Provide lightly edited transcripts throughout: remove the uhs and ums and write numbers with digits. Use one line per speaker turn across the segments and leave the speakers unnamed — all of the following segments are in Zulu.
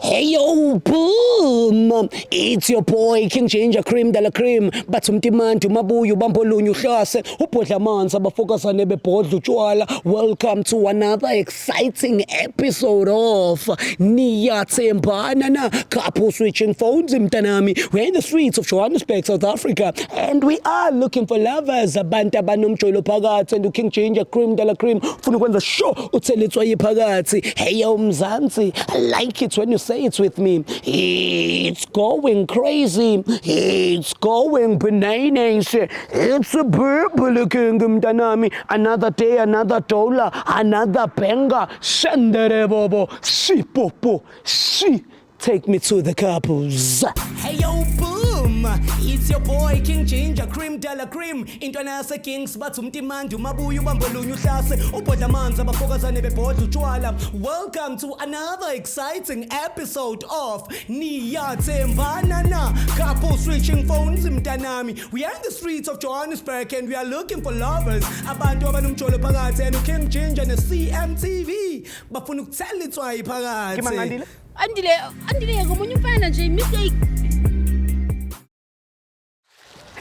Hey yo, boom! It's your boy King Ginger Cream de la Cream. Bathi umtimandi umabuya ubamba olunye uhlase ubhodla amanzi abafokazane bebhodla utshwala. Welcome to another exciting episode of Niyathembana na couple switching phones mntanami. We're in the streets of Johannesburg, South Africa, and we are looking for lovers. Abantu abanomjolo phakathi and King Ginger Cream de la Cream ufuna ukwenza show utheletswa yiphakathi. Hey yo Mzansi, I like it when you say it with me. It's going crazy. It's going bananas. It's a purple kingdom, mntanami. Another day, another dollar, another banger. Shandere bobo, si popo, si. Take me to the couples. Hey yo, boom! It's your boy King Ginger Cream de la Cream. Intwana yase Kings bathi umtimandi umabuya ubamba olunye uhlase ubhodla amanzi abafokazane bebhodla utshwala. Welcome to another exciting episode of Niyathembana na couple switching phones mntanami. We are in the streets of Johannesburg and we are looking for lovers. Abantu abanomjolo phakathi and King Ginger ne CMTV bafuna ukuthelitswa yiphakathi.
Andile ngomunye umfana nje mistake.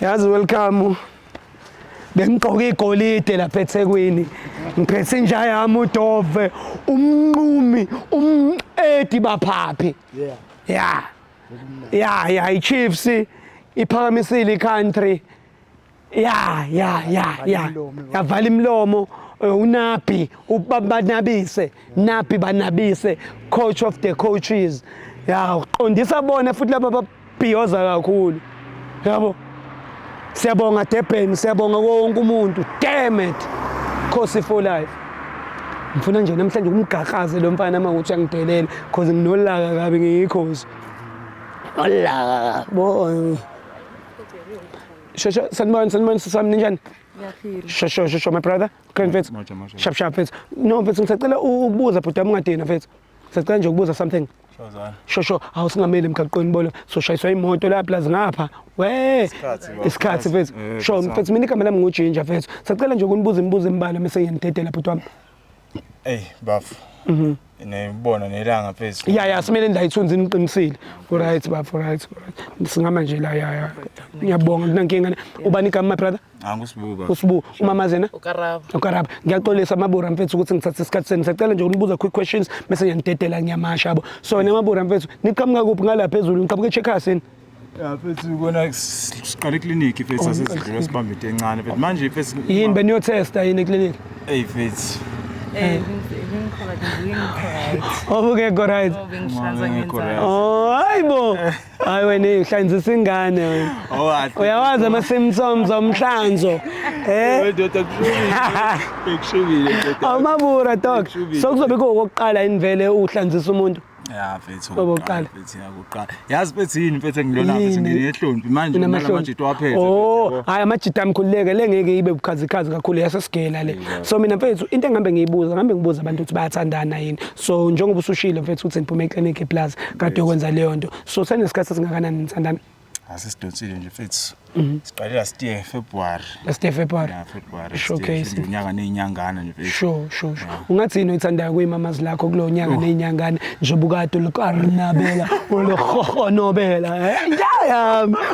Yazi welcome. Bengigqoke igolide lapha eThekwini. Ngiphethe inja yami uDove, umnqumi, umedi baphaphi. Yeah, iChiefs iphakamisile iCountry. Yavala imlomo. Unapi ubabanabise napi banabise coach of the coaches uqondisa bona futhi laba babhiyoza kakhulu yabo siyabonga Durban siyabonga wonke umuntu damn it Khosi for life ngifuna nje namhlanje umgaqaze lo mfana manguthi uyangidelela because nginolaka kabi ngiyikhosi olaka bo shosho sanibona sami ninjani Sure, my brother. Grand Fits. Sharp Fits. No, Fits, ngisacela ukubuza bhuti wami ungadina Fits. Ngisacela nje ukubuza something. Sure. Awusingameli emgaqweni bona. So shayiswa imoto la plus ngapha. We. Isikhathi Fits. Sure, Fits mina igama lami nguJinger Fits. Ngisacela nje ukunibuza imibuzo emibala bese ngiyandedela bhuti wami.
Hey, baf. Nebona nelanga Fits.
Yeah, simele ndayithunzi niqinisile. Alright, baf, alright. Singama nje la ngiyabonga kunankinga. Ubani igama my brother?
Usibu.
Umamazena?
Ukaraba.
Ngiyaxolisa mabura mfethu ukuthi ngithathe isikhathi senu. Sicela nje ukunibuza quick questions bese ngiyandedela ngiyamasha yabo. So nemabura mfethu niqhamuka kuphi ngala phezulu ngiqhamuka eCheckers yini?
Yeah, Fethu kona siqala eclinic Fethu asesizwe sibambe into encane Fethu manje Fethu
yini beniyotesta yini eclinic?
Hey Fethu.
Okay, go right. Hayibo. Hayi wena ihlanzisa ingane wena. Uyawazi ama symptoms omhlanzo.
Ndoda kushubile.
Amabura dog. Sokuzobe kokuqala invele uhlanzisa umuntu.
Yeah, Fethu. Obokuqala. Fethu yakuqala. Yazi Fethu yini Fethu engilona Fethu nginehlombi manje namajito waphethe.
Hayi amajito amkhululeke lengeke ibe bukhazikhazi kakhulu yasesigela le. So mina Fethu into engambe ngibuza abantu ukuthi bayathandana yini. So njengoba usushilo Fethu uthi niphume eclinic eplaza kade ukwenza leyo nto. So senesikhathi singakanani nithandana?
Asisidonsile nje Fethu. Siqale last year February.
Yeah,
February.
Showcase.
Unyaka nezinyangana nje Fethu.
Sure. Ungathini uyithandayo kuyimamazi lakho kulo nyaka nezinyangana njengoba ukade uliqarnabela ulikhonobela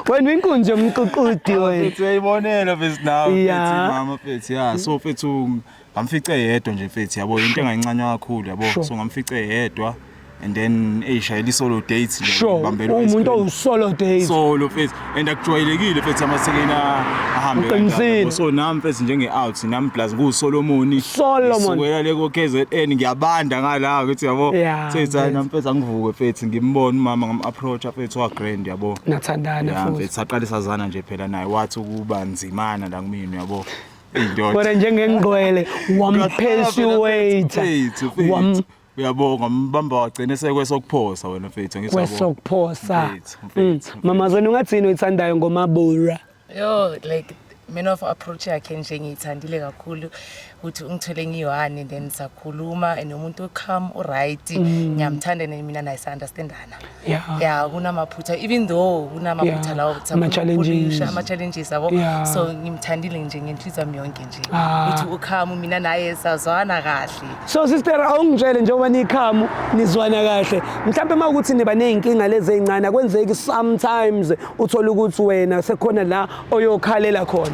wena inkunzi yomququdi wena
Fethu uyibonela Fethu nawe Fethu mama Fethu so Fethu ngamfice yedwa nje Fethu yabo into engayincanywa kakhulu yabo so ngamfice yedwa and then eyishayela solo dates
bambelwa umuntu owusolo date
solo Fethu and akujwayelekile Fethu amasekena ahambe kanjalo so nami Fethu njenge out nami plus nguSolomon sukela leko KZN ngiyabanda ngala ukuthi yabo sethi nami Fethu angivuke Fethu ngimbona umama ngam approach Fethu wa grand yabo
nathandana futhi
Fethu saqala sazana nje phela naye wathi ukuba nzimana la kumina yabo
kodwa njengengqwele wampersuade
uyabonga mbamba wagcina sekwesokuphosa wena Fethu ngisabona
kwesokuphosa mama zona ungathini uyithandayo ngomabura
Yo, like
man of approach yakhe nje ngiyithandile kakhulu ukuthi ungithole ngiyiwane then sakhuluma nomuntu calm right ngiyamthanda mina naye understandana yeah kunamaphutha even though kunamaphutha lawo
ama
challenges yabo so ngimthandile nje ngenhliziyo yami yonke nje ukuthi ukhama mina naye sazwana kahle.
So sister awungitshele njengoba nikhamu nizwana kahle mhlawumbe mawukuthi niba nezinkinga lezi ezincane kwenzeki sometimes uthola ukuthi wena sekhona la oyokhalela khona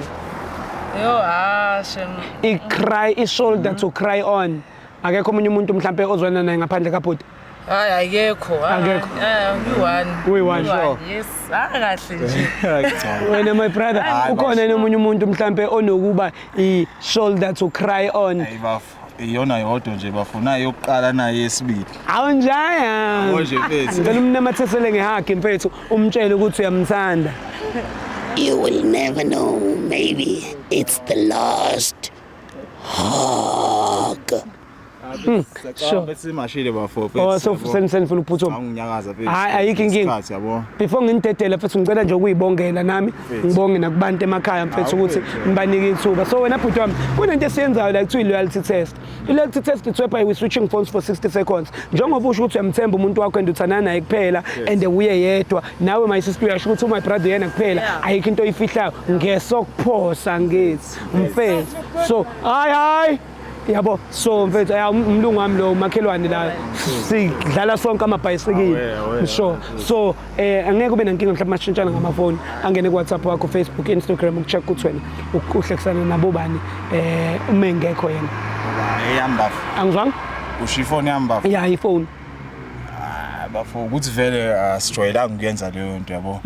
I shoulder to cry on. Akekho omunye umuntu mhlambe ozwana naye ngaphandle kaBhuti.
Hayi ayekho.
Uyi-one.
Yes, kahle nje.
Wena my brother ukhona nomunye umuntu mhlambe onokuba I-shoulder to cry on.
Hayi bafu. Iyona yodwa nje bafuna yokuqala naye yesibili.
Awunjaya.
Manje mfethu.
Ngicela umnamathisele ngehagi mfethu umtshele ukuthi uyamthanda.
You will never know. Maybe it's the last hug.
Sure.
Besimashile bafo
Oh so senifuna ukuphuthuma.
Anginyakaza mfethu.
Hayi ayikho inkinga. Before ngindedela mfethu ngicela nje ukuyibongela nami ngibonge nakubantu emakhaya mfethu ukuthi nibanike ithuba. So wena bhuti wami kunento esiyenzayo la kuthiwa loyalty test. I-loyalty test it's whereby we switching phones for 60 seconds. Njengoba usho ukuthi uyamthemba umuntu wakho and uthandana naye kuphela and uye yedwa nawe my sister uyasho ukuthi my brother yena kuphela ayikho into oyifihlayo ngesokuphosa ngithi mfethu. So hayi yabo so mfethu umlungu wami lo makhelwane la sidlala sonke amabhayisikili sure so angeke ube nankinga mhlawumbe mashintshana ngamafoni angene ku WhatsApp wakho Facebook Instagram ukucheck ukuthi wena uhlekisana nabo bani uma engekho yena
eyamba
angizwanga
usho ifoni yamba
yeah iphone
bafo ukuthi vele sijwayelanga ukuyenza leyo nto yabo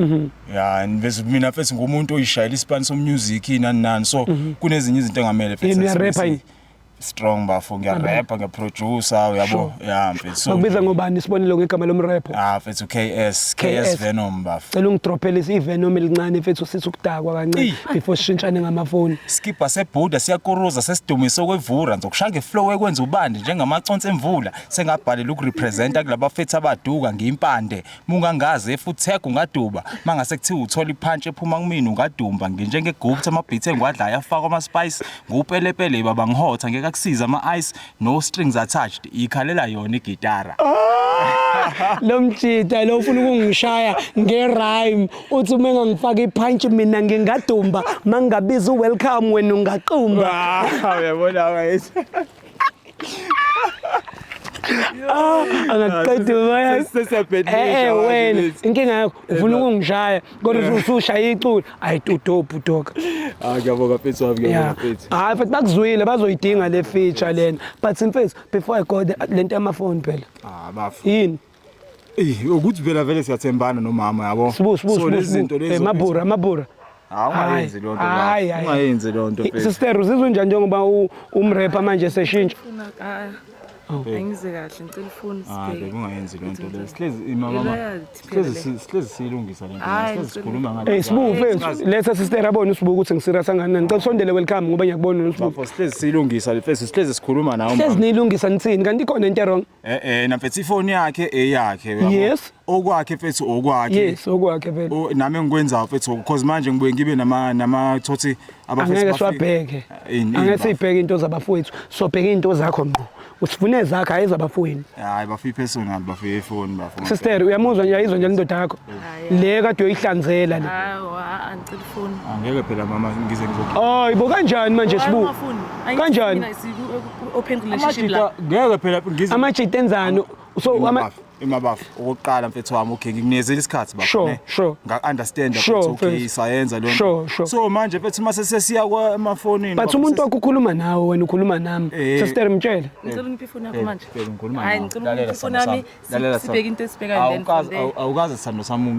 yeah bese mina mfethu ngumuntu oyishayela isipani so music nani so kunezinye izinto engamele
mfethu
strong bafo ngiyarapper ngiyaproducer uyabo yeah mfethu so
bakubiza ngobani isibonelo ngegama lomrapper
mfethu KS Venom bafo
cela ungidropele iVenom elincane mfethu sithi ukudakwa kancane before sishintshane ngamafoni
skipper seBuda siyakoroza sesidumiso kwevura ngizokushaya ngeflow ekwenza ubandi njengamaconsi emvula sengabhalela ukurepresenta kulaba fethu abaduka ngimpande mungangaze futhi theko ungaduba mangase kuthiwa uthola ipunch ephuma kumina ungadumba nginjengegupta amabeats engwadla afaka ama spice ngupelepele baba ngihotha ngeke kusiza ama-ice no strings attached ikhalela yona igitara
lo mjita lo ufuna ukungishaya ngerhyme uthi uma ngangifaka ipunch mina ngingadumba mangabiza welcome wena ungaqumba
uyabona wethu
angaqeda moya
sesiyabhedlisha
wena inkinga yakho ufuna ukungishaya kodwa usushaya iculo ayitudopu doka
ngiyabonga mfethu wami ngiyabonga mfethu
hayi mfethu bakuzwile bazoyidinga le feature lena but mfethu before I go lento yamafoni phela
bafu
yini
ukuthi phela vele siyathembana nomama yabo
so lezi zinto lezi mabura
ungayenzi lo nto ungayenzi lo nto
sister uzizwe njani njengoba umrapper manje seshintsha
Angize kahle ngicela ifoni sibheke.
Kungayenzi lo nto le. Sihlezi imama. Sihlezi silungisa le nto. Sihlezi sikhuluma ngalo.
Sibuke letha sister abone usibuke ukuthi ngisirious kangakanani. Ngicela usondele welcome ngoba ngiyakubona usibuke.
Bafo sihlezi silungisa le face sihlezi sikhuluma nawe mama.
Sihlezi nilungisa nithini kanti ikhona into wrong?
Na mfethu ifoni yakhe eyakhe yabo.
Yes.
Okwakhe mfethu okwakhe.
Yes okwakhe phela.
Nami ngikwenza mfethu because manje ngibuye ngibe nama thothi abafethu
angeke swabheke. Angeke sibheke into zabafowethu. Sobheke into zakho ngqo. Usifune zakhe ayizabafweni.
Hayi bafi personal bafi iphone bafo.
Sister uyamuzwa nje ayizwa nje indoda yakho. Le kade uyoyihlanzela le.
Angicela ifoni.
Angeke phela mama ngize ngizokho.
Oh ibo kanjani manje sibu? Kanjani?
Open relationship la.
Ngeke phela ngize
amajita enzano so
imabafu oqala mfethu wami okay ngikunezela isikhathi bafo
ne
nga-understand ukuthi okay sayenza lo nto so manje mfethu mase sesiya kwamafonini
but umuntu wakho ukhuluma nawe wena ukhuluma nami sister mtshela
ngicela ngiphi ifoni yakho manje
ngikhuluma
hayi ngicela ngiphi ifoni yami sibheke into esibheka then
awukaze sithando sami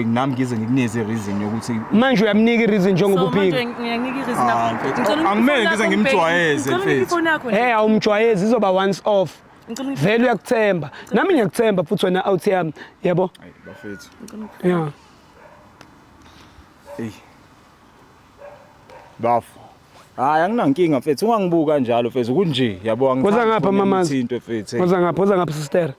nami ngize ngikuneze reason yokuthi
manje uyamnika ireason njengoba uphika
ngiyanika ireason
angimele ngize ngimjwayeze mfethu
awumjwayezi izoba once off vele uyakuthemba nami ngiyakuthemba futhi wena out yami yabo
hayi bafethu
yeah
bafu hayi anginankinga mfethu ungangibuka kanjalo mfethu kunje yabo
ngapha mama
into mfethu
ngapha sister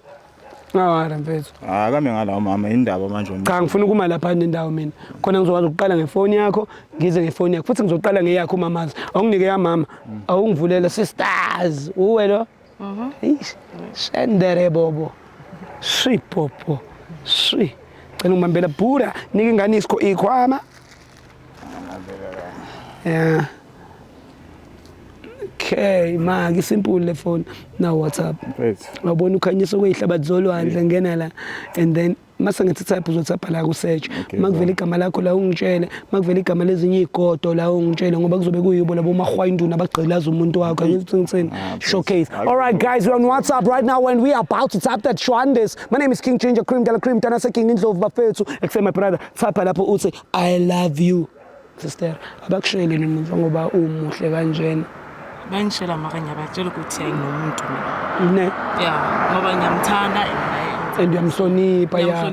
Ngawara mfethu.
Kame ngala mama indaba manje.
Cha ngifuna ukuma lapha nendawo mina. Khona ngizokwazi ukuqala ngefoni yakho, ngize ngefoni yakho. Futhi ngizoqala ngeyakho mamazi. Awunginike yamama. Awungivulela sisters. Uwe lo? Eish. Shendere bobo. Shi popo. Shi. Cela ungibambela bhura, nika ingane ikhwama. Yeah. Okay, ma simple le phone na WhatsApp. Ngabona ukhanyisa kweyihlabathi zolwandle ngena la and then mase ngithi type uzotapha la ku search. Makuvela igama lakho la ungitshele, makuvela igama lezinye igodo la ungitshele ngoba kuzobe kuyibo labo mahwayinduna abagqilaza umuntu wakho ngitsini showcase. All right guys, we're on WhatsApp right now and we are about to tap that Shwandes. My name is King Ginger Cream Dela Cream Tana King Indlovu bafethu. Except my brother, type lapho uthi I love you. Sister, abakushayele nini ngoba umuhle kanjena.
Bangishela maka ngiyabatshela ukuthi ayinomuntu mina.
Ne.
Yeah, ngoba ngiyamthanda
and uyamhlonipha ya.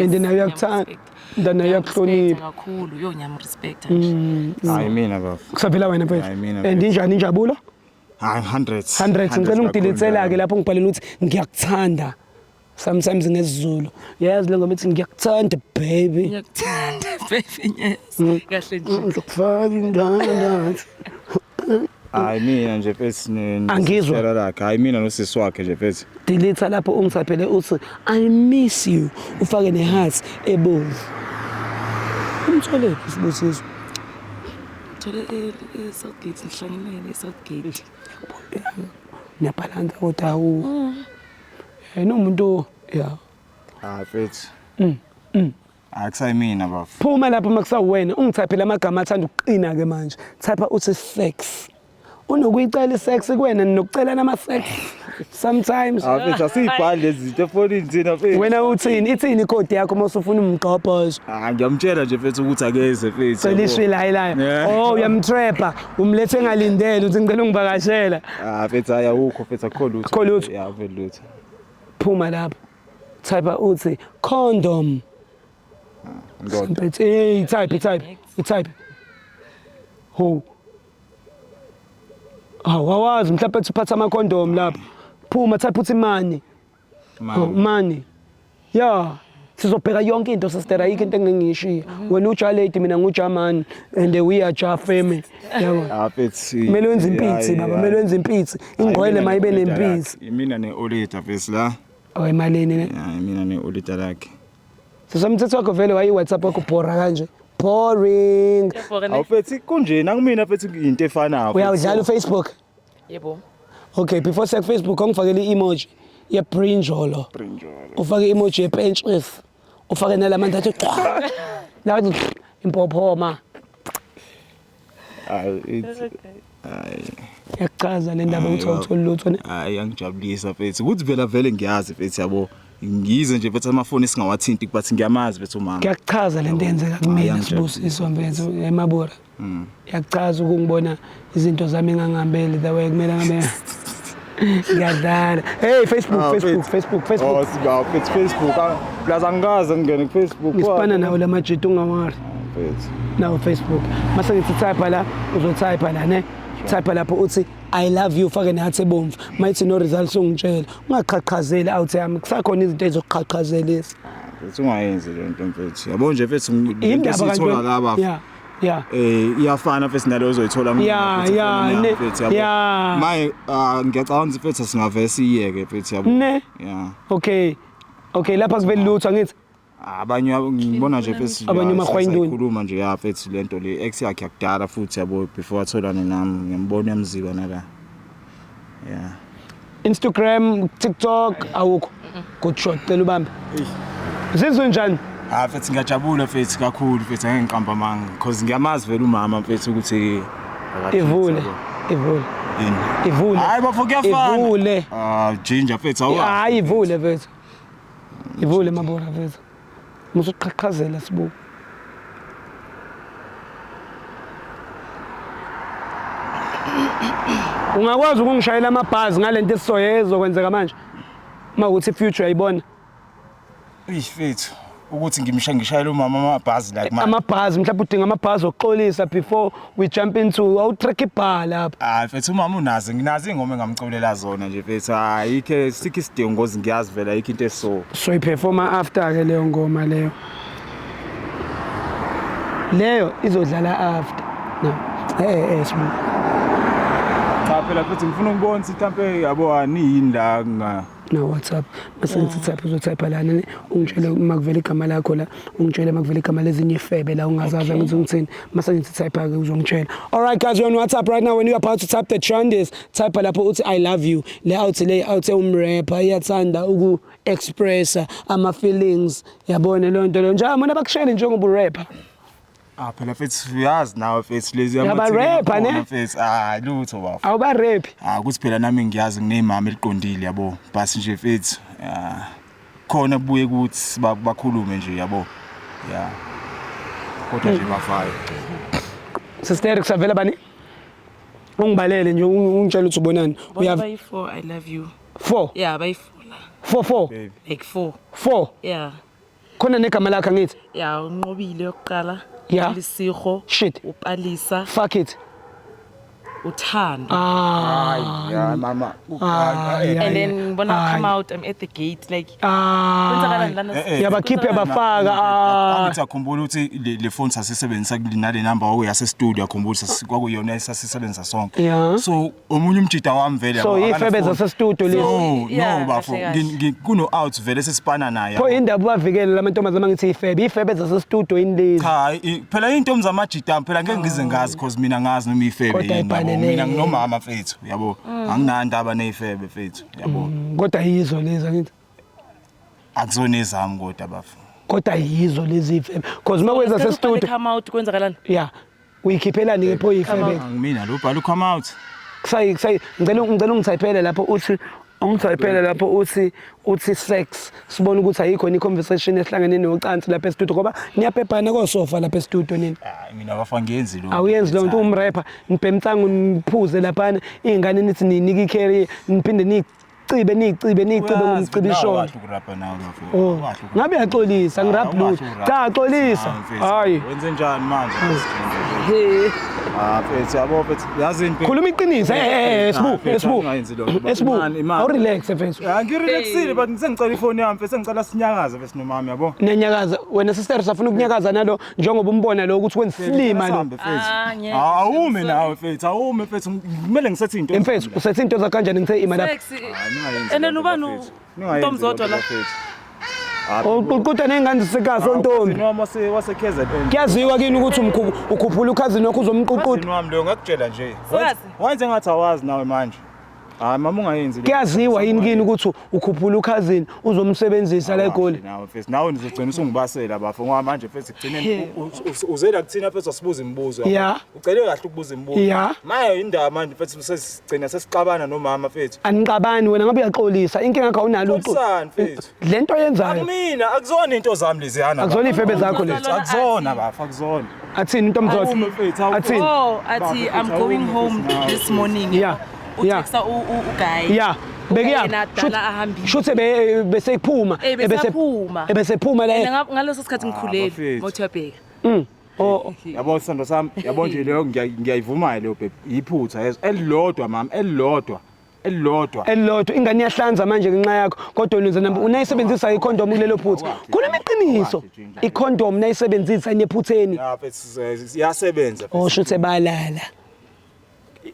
And then uyakuthanda. Then uyakuhlonipha
kakhulu. Yo ngiyamrespecta nje.
Hayi mina baba.
Kusaphela wena mfethu. And injani injabulo?
Hayi 100.
100 ngicela ungidilitsela ke lapho ngibhalela ukuthi ngiyakuthanda. Sometimes ngesizulu. Yazi le ngoma ethi ngiyakuthanda baby.
Ngiyakuthanda baby yes. Kahle nje.
Ngikufaka indanda.
Hayi mina nje phethi
Angizwa.
lakhe. Hayi mina nosisi wakhe nje phethi.
Delete lapho ungisaphele uthi I miss you. Ufake neheart ebomvu. Umthole isibusiso.
Thole Southgate ngihlangene Southgate.
Niyabhalanda kodwa awu. Umuntu yeah.
Phethi. Akusayi mina baba.
Phuma lapho makusawena ungithaphela amagama athanda ukuqina ke manje. Thapha uthi sex. Unokuyicela isex kuwena nokucela nama sex sometimes.
Phethi asiyibhali lezi zinto efonini thina phethi.
Wena uthini? Ithini icode yakho mase ufuna umgqobhozo?
Ngiyamtshela nje phethi ukuthi akeze phethi.
Selishwi la. Oh uyamtrapper, umlethe engalindele uthi ngicela ungivakashela.
Phethi ayawukho phethi akho lutho.
Akho lutho.
Yeah, vele lutho.
Phuma lapho. Type uthi condom. Hey, type. Ho. Wawazi mhlawumbe uphatha ama condom lapho. Phuma type uthi money. Money. Yeah. Sizobheka yonke into sister ayikho into engingishiya. Wena uja lady mina nguJamani and we are Ja family. Yabo.
Phethi.
Kumele wenze impitsi baba, kumele wenze impitsi. Ingqwele mayibe nempitsi.
Mina neolita phethi la.
Emalini ne?
Yeah, mina neolita lakhe.
Sisamthetho wakho vele wayi WhatsApp wakho bhora kanje. Boring.
Awufethi kunjena kumina fethi into efanayo.
Uyawudlala uFacebook?
Yebo.
Okay, before sek Facebook ongifakele emoji ye brinjolo. Ufake emoji ye penches. Ufake nalamanzi athi la impophoma. Yachaza le ndaba ukuthi awuthola lutho ne.
Hayi angijabulisa fethi. Ukuthi vele ngiyazi fethi yabo. Ngize nje fethi amafoni singawathinti bathi ngiyamazi fethi umama.
Kuyachaza lento yenzeka kumina Sibusiso mfethu eMabura. Yachaza ukungibona izinto zami engangihambele the way kumele ngabe. Ngiyadala. Hey Facebook.
Oh siba fethi Facebook. Plaza ngaze ngene ku Facebook.
Ngisipana nawo lamajita ungawari.
Fethi.
Nawo Facebook. Mase ngithi type la uzotype la ne. Type lapho uthi I love you fake nehathi ebomvu. Mayithi no results ungitshela. Ungaqhaqhazeli out yami. Kusakhona izinto ezokuqhaqhazelisa.
Fethi ungayenzi le nto mfethu. Yabo nje fethi into esithola laba.
Yeah.
Iyafana fethi nalo ozoyithola mina.
Yeah.
Maye ngiyacabanga fethi singavese iyeke fethi yabo.
Ne?
Yeah.
Okay lapha sivele lutho ngithi.
Abanye ngibona nje fethi
abanye mahwayinduni
khuluma nje ya fethi lento le ex yakhe yakudala futhi yabo before atholane nami ngiyambona emziba nala. Yeah.
Instagram, TikTok awukho. Good shot cela ubambe. Sizwe njani?
Fethi ngiyajabula fethi kakhulu fethi ngeke ngiqamba manga because ngiyamazi vele umama fethi ukuthi
ivule.
Hayi bafo kuyafana.
Ivule.
Ginger fethi awu.
Hayi ivule fethi. Ivule mabona fethi. Musuqhaqhazela sibu. Ungakwazi ukungishayela amabhazi ngalento esisoyezo kwenzeka manje. Uma ukuthi future ayibona.
Fethi ukuthi ngishayele umama amabhazi like manje.
Amabhazi mhlawumbe udinga amabhazi okuxolisa before we jump into awu-track ibhala lapha.
Hayi mfethu umama nginazi ingoma engamcolela zona nje mfethu. Ayikho sikho isidingo ngozi ngiyazi vela ayikho into eso.
So iperforma after ke leyo ngoma leyo. Leyo izodlala after. No. Sibu.
Cha phela mfethu ngifuna ukubona ukuthi mhlambe yabo aniyini la nga
na WhatsApp bese ngithi type uzotype lana ungitshele makuvela igama lakho la ungitshele makuvela igama lezinye ifebe la ungazazi ukuthi ngithini mase ngithi type ke uzongitshela. All right guys, you're on WhatsApp right now. When you're about to type the trend is type lapho uthi I love you. Le out umrapper iyathanda uku express ama feelings yabona le nto le njalo bona bakushele njengoba urapper.
Phela mfethu uyazi nawe mfethu lezi
rapper ne
mfethu lutho bafo.
Awuba rap.
Ukuthi phela nami ngiyazi nginemama eliqondile yabo basi nje mfethu khona kubuye ukuthi bakhulume nje yabo kodwa nje bafayo.
Sister kusavela bani ungibalele nje ungitshela ukuthi ubonani
by 4 I love you
4
yeah by
4
like 4 yeah
khona negama lakhe ngithi
yeah unqobile yokuqala
yeah
Lisigo
shit
uPalisa
fuck it
uthando
yeah mama
and then when I come out I'm at the gate like
yabakhiphe bafaka
ngithi akhumbula ukuthi le phone sasisebenzisa kulinale number okuyase studio akhumbula kwakuyona sasisebenzisa sonke so omunye umjida wami vele
so ifebe zase studio
lezi no bafo kuno out vele sesipana naye
pho indaba bavikele lamantombazana ngithi ifebe zase studio indlezi
cha phela intombi zamajida phela ngeke ngize ngazi because mina ngazi noma ifebe yini mina nginomama mfethu yabo anginandaba nezifebe mfethu yabo
kodwa yizo lezi ngithi
akuzona ezami kodwa bafo
kodwa yizo lezi ifebe because makwenza se studio
come out kwenzakalani
yeah uyikhiphela ke pho ifebe
mina lo bhala come out
kusayi ngicela ungithayiphele lapho uthi ungithayiphele lapho uthi sex sibona ukuthi ayikho ni conversation esihlangene nocansi lapha e-studio ngoba niyaphephana kosofa lapha e-studio nini
mina bafa ngiyenzi lo
awuyenzi lo nto umrapper nibhemtsango niphuze lapha ingane nithi ninika i-carry niphinde nicibe ngomcibishona ngabe yaxolisa ngirap lutho cha xolisa hayi
wenze njani manje mfethu yabo mfethu yazini
khuluma iqiniso esibu awu relax mfethu
ngirelaxile but sengicela ifoni yami mfethu sengicela sinyakaze mfethu nomama yabo
nenyakaza wena sister safuna ukunyakaza nalo njengoba umbona lo ukuthi wenza silima lo
awume nawe mfethu awume mfethu kumele ngisethi into
mfethu usethi into za kanjani ngithe ima lapha
ene nubani uNtomzodwa la
Uqhuqhuda nengane sikazi ontombi
noma waseKZN
kuyaziwa kini ukuthi ukhuphula ukhazini wakho uzomqhuqhuda
wami lo ngakutshela nje wenze ngathi awazi nawe manje hayi mama ungayenzi
kuyaziwa yini kini ukuthi ukhuphula ukhazini uzomsebenzisa la eGoli
nawe nizogcina usungibasela bafo ngoba manje mfethu kugcineni uzela kuthina mfethu asibuza imibuzo ucele kahle ukubuza imibuzo maye indaba manje mfethu sesigcina sesixabana nomama mfethu
anixabani wena ngabe uyaxolisa inkinga yakho unalo lento yenzayo
mina akuzona into zami lezi yana
akuzona ifebe zakho lezi
akuzona bafo akuzona
athini intomzodwa
athini athi I'm going home this morning uTexa uGuy
bekuya shuthe besephuma ebesephuma la
ngaleso sikhathi ngikhulele mothiyabheka
yabo sando sami yabo nje leyo ngiyayivuma leyo baby iphutha elilodwa mama elilodwa ingane iyahlanza manje ngenxa yakho kodwa wena unayisebenzisa icondom kulelo phutha khuluma iqiniso icondom nayisebenzisa nephutheni iyasebenza shuthe balala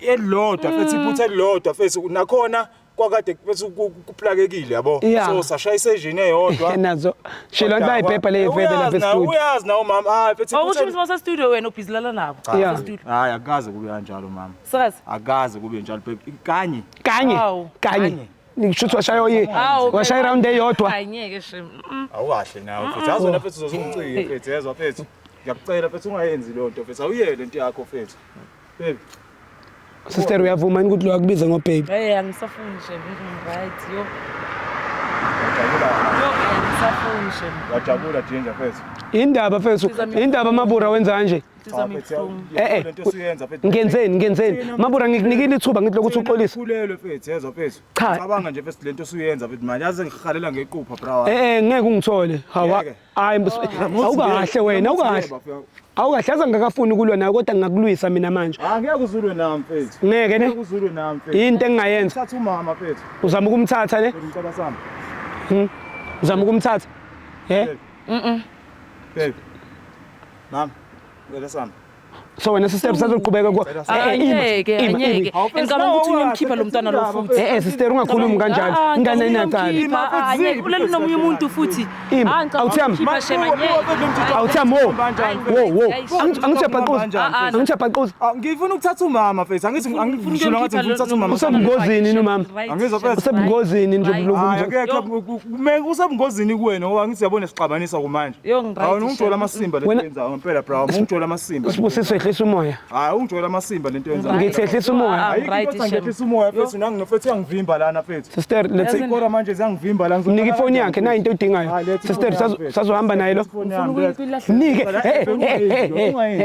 elilodwa mfethu iphutha elilodwa mfethu nakhona kwakade mfethu kuplakekile yabo so sashayisa engine eyodwa
nazo shilo bayiphepha le ifebe lapha e-studio
uyazi nawo mama mfethu
awuthi mse studio wena ubhizilala nabo
studio hayi akaze kube kanjalo mama
sikazi
akaze kube njalo kanye
ngishuthi washaya round eyodwa
ayengeke shim
awukahle nawe mfethu azona mfethu uzozungicike mfethu yezwa mfethu ngiyakucela mfethu ungayenzi lo nto mfethu awuyele into yakho mfethu baby
sister uyavuma ukuthi lo akubize ngobaby
angisafuni nje right yo Angisafuni shem.
Wajabula Ginger mfethu.
Indaba fethu, indaba Mabura wenza kanje.
Lento siyenza mfethu.
Ngenzeni. Mabura ngikunikile ithuba ngithi lokuthi uxolise.
Khulelwe mfethu, yezwa mfethu.
Cha.
Cabanga nje mfethu lento siyenza mfethu manje yaze ngihalela ngequpha bra.
Ngeke ungithole. Hawa. Hayi awukahle wena, awukahle. Awukahle aza ngakafuni ukulwa nawe kodwa ngingakulwisa mina manje.
Ngeke uzulwe nami mfethu.
Ngeke ne?
Ngeke uzulwe nami mfethu.
Into engingayenza.
Thatha umama mfethu.
Uzama ukumthatha ne?
Ngicela sami.
Uzama ukumthatha.
Babe. Mama, ngicela sami.
So wena sister usazoqhubeka
Angeke. Ngicabanga ukuthi uyamkhipha lo mntwana lo futhi.
Sister ungakhulumi kanjalo. Ingane inaqala.
Angeke ulele nomunye umuntu futhi.
Awuthami angijabhaqoza.
Ngifuna ukuthatha umama mfethu. Angifuni ukudlula ngathi ngifuna ukuthatha umama.
Usebungozini nomama.
Angizwa mfethu.
Usebungozini nje
usebungozini kuwena ngoba ngithi yabona sixabanisa kumanje. Ungithola amasimba lento yenzayo ngempela bra. Ungithola amasimba.
Sibusiswe ehlisa umoya.
Hayi ungithola amasimba lento yenzayo.
Ngithi ehlisa umoya.
Ayikho ngehlisa umoya mfethu nanginofethu yangivimba lana mfethu.
Sister let's say
ikora manje ziyangivimba la
ngizonika ifoni yakhe na into odingayo. Sister sazohamba naye lo. Nike.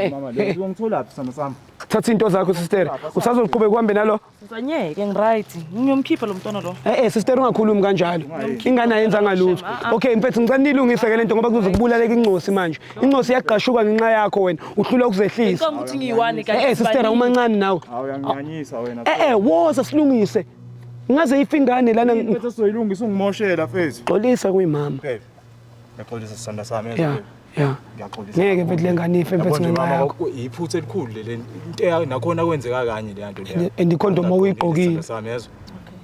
Mama lo ngithola phi sana sami.
Thatha into zakho sister. Usazoqhubeka kuhambe nalo.
Ngiyeke ngiright. Ngiyomkhipha lo mntwana lo.
Sister ungakhulumi kanjalo. Ingane ayenza ngalutho. Okay mfethu ngicela nilungise ke lento ngoba kuzoze kubulaleka incosi manje. Incosi yaqashuka ngenxa yakho wena. Uhlula ukuzehlisa.
Ngicabanga ukuthi ngiyiwani kahle.
Sister umancane nawe.
Awuyanganyanyisa wena.
Woza silungise. Ngaze ifingane lana
mfethu soyilungisa ungimoshela mfethu.
xolisa kuyimama.
Okay. Ngixolisa sisanda sami
Yeah.
Ngiyaxolisa.
Ngeke mfethu lengane ife mfethu ngenxa yakho.
Iphutha elikhulu le into nakhona kwenzeka kanye le nto leyo.
Andikhondom uyigqokile.
Sami yezwa.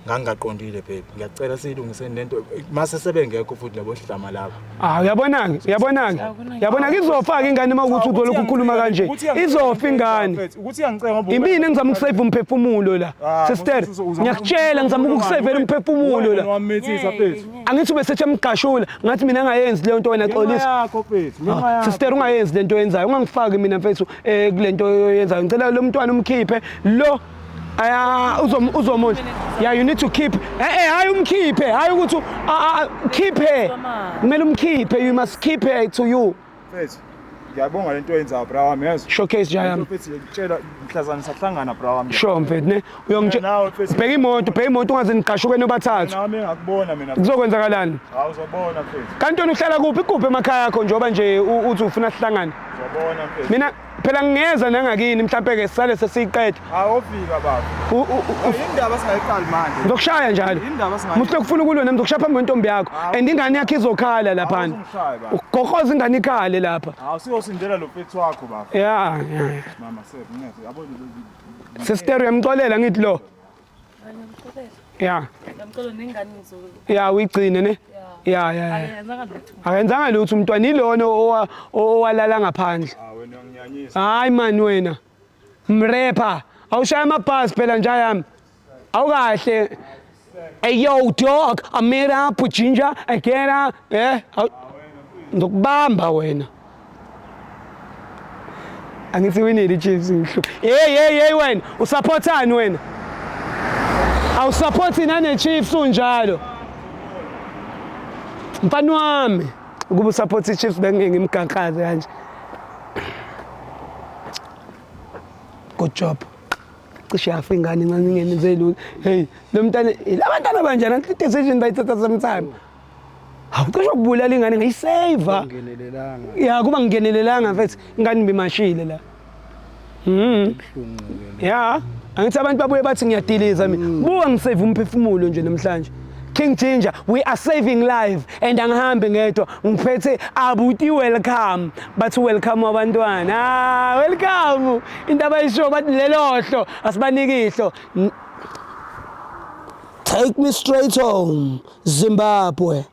Ngangaqondile babe. Ngiyacela silungiseni lento mase sebengekho futhi labo hlama lapho.
Uyabona izofaka ingane mawukuthi uthola ukukhuluma kanje. Izofa ingane.
Ukuthi uyangicenga ngoba
Imini engizama ukusave umphefumulo la. Sister, ngiyakutshela ngizama ukusavela umphefumulo la.
Wamethisa mfethu.
Angithi besethe emgashula ngathi mina engayenzi le nto wena xolisa.
Yakho mfethu. Ngenxa yakho.
Sister ungayenzi le nto yenzayo. Ungangifaki mina mfethu kule nto yenzayo. Ngicela lo mntwana umkhiphe lo uzomondla. Yeah, you need to keep. Hayi umkhiphe. Hayi ukuthi keep her. Kumele umkhiphe. You must keep her to you.
Mfethu. Ngiyabonga lento yenzayo bra wami yazi.
Showcase jayami.
Mfethu ngitshela mhlazana sahlangana bra wami.
Sure mfethu ne. Uyongitshela. Bheka imoto ungaze niqashuke nobathathu.
Nami ngakubona mina.
Kuzokwenzakalani?
Awuzobona mfethu.
Kanti wena uhlala kuphi emakhaya akho njoba nje uthi ufuna sihlangane.
Uzobona mfethu.
Mina phela ngiyeza nangakini mhlambe ke sisale sesiqede.
Awufika baba. Indaba singayiqali manje.
Ngizokushaya njalo.
Indaba singayiqali.
Muhle kufuna ukulwa nami ngizokushaya phambi kwentombi yakho. And ingane yakhe izokhala lapha. Ugoqoza ingane ikhale lapha.
Awusiyosindela lo mfethu wakho baba.
Yeah.
Mama ngiyabona yabona.
Sister uyamxolela ngithi lo. Yeah.
Ngicela nengane ngizoku.
Yeah, uyigcine ne? Yeah.
Ayenzanga lutho.
Akenzanga lutho umntwana ilona owalala ngaphandle.
Wena ngiyanyanyisa.
Hayi man wena. Mrepa. Awushaya amabhasi phela nje yami. Awukahle. Hey yo dog, I made up with Ginger again. Ngokubamba wena. Angithi winile Chiefs ngihlu. Hey wena, usupportani wena? Awusupporti nane Chiefs unjalo. Mfana wami, ukuba usupport iChiefs bengingimgaqaze kanje. Good job. Cishe yafa ingane incane ingene lula. Hey, lo mntana labantwana banjani anti decision bayithatha sometime. Hawu cishe ukubulala ingane ngiyisave.
Ngenelelanga.
Yeah, kuba ngingenelelanga mfethu ingane bimashile la. Yeah, angithi abantu babuye bathi ngiyadiliza mina. Buka ngisave umphefumulo nje namhlanje. King Ginger, we are saving life and angihambe ngedwa ngiphethe abuti welcome but welcome abantwana welcome indaba ayisho bathi lelohlo asibanikihlo
Take me straight home, Zimbabwe.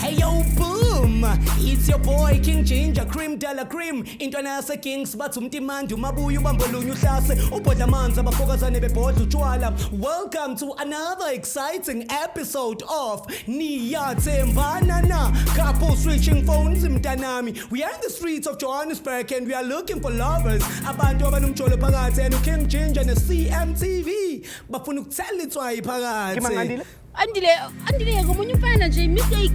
Hey yo boom,
It's your boy King Ginger, cream de la cream. Intwana yase Kings bathi umtimandi umabuya ubambolunya uhlase ubhodla amanzi abafokazane bebhodla utshwala. Welcome to another exciting episode of Niyathembana na. Couple switching phones mntanami. We are in the streets of Johannesburg and we are looking for lovers. Abantu abanumjolo phakathi and King Ginger ne CMTV bafuna ukuthela itswayi phakathi.
Kimangandile?
Andile ngomunye umfana nje mistake